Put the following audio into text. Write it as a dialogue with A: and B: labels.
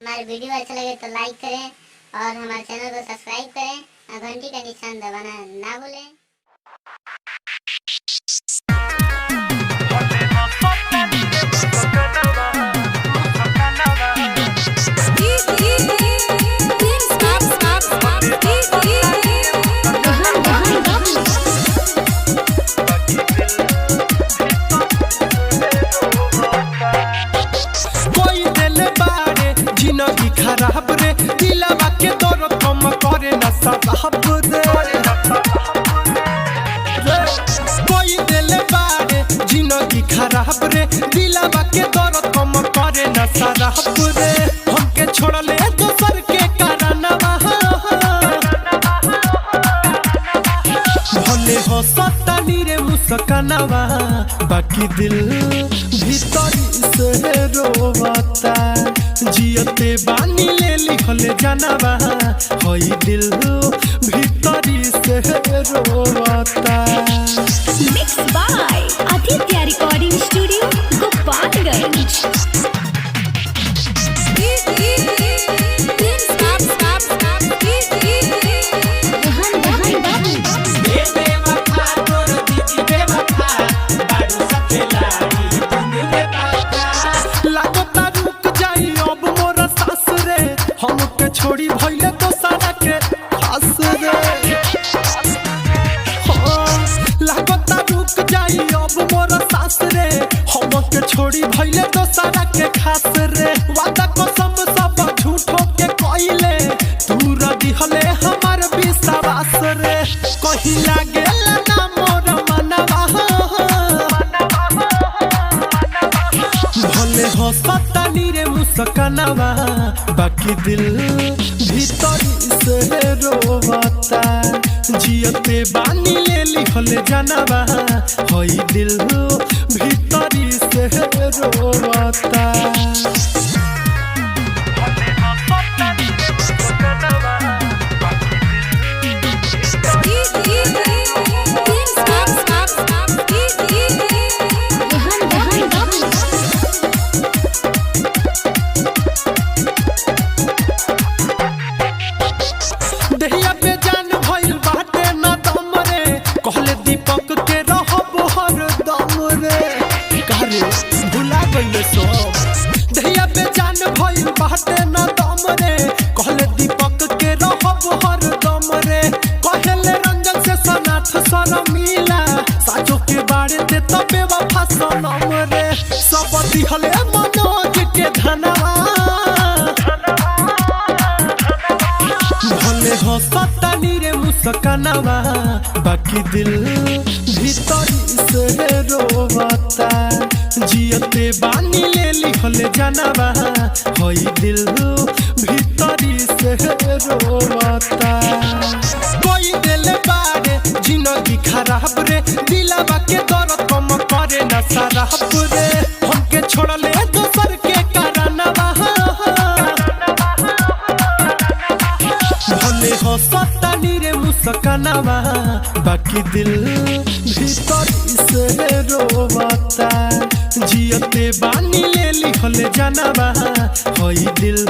A: हमारे वीडियो अच्छा लगे तो लाइक करें और हमारे चैनल को सब्सक्राइब करें और घंटी का निशान दबाना ना भूलें।
B: जिंदगी खराब रे दिलवा के दर्द कम करे न साहब रे कोई दिल बारे जिंदगी खराब रे दिलवा के दर्द कम करे न साहब रे हमके छोड़ले दोसर के कारणवा भले हो सतानी रे मुस्कानवा बाकी दिल भीतरी से रोवाता जियते बानी ले लिखल जानवा होई दिल भीतरी से रोवाता।
C: Mix by Aditya recording studio Gopalganj.
B: छोड़ी भइले तो सारा के खास रे लागता रुक जाई अब मोर सास रे हम के छोड़ी भइले तो सारा के खास रे वादा कसम सब झूठो के कइले तू रदी हले हमार विश्वास रे कहीं लागे ना मोर मनवा भले हो सतानी रे मुस्कानवा बाकी दिल भीतरी से रोवाता जियते बानी ले लिखल जानवा होई दिल भीतरी से रोवाता। दहिया पे जान भइल बाटे न दम रे कहले दीपक के रहब हर दम रे कारे भुला गइले सब दहिया पे जान भइल बाटे न दम रे कहले दीपक के रहब हर दम रे कहले रंजन से सनाथ सर मिला साचो के बारे ते तबे वफा सनम रे सब दिहले मनोज के धनवा भले हो सतानी रे मुस्कानवा बाकी दिल भीतरी से रोवाता जियते बानी ले लिखल जानवा होई दिल भीतरी से रोवाता कोई दिल बारे जिंदगी खराब रे दिलवा के दर्द कम करे न साहब रे हमके छोड़ले दोसर के कारणवा भले हो सतानी रे मुस्कानवा बाकी दिल भीतरी से रोवाता जियते बानी ले लिखल जानवा होई दिल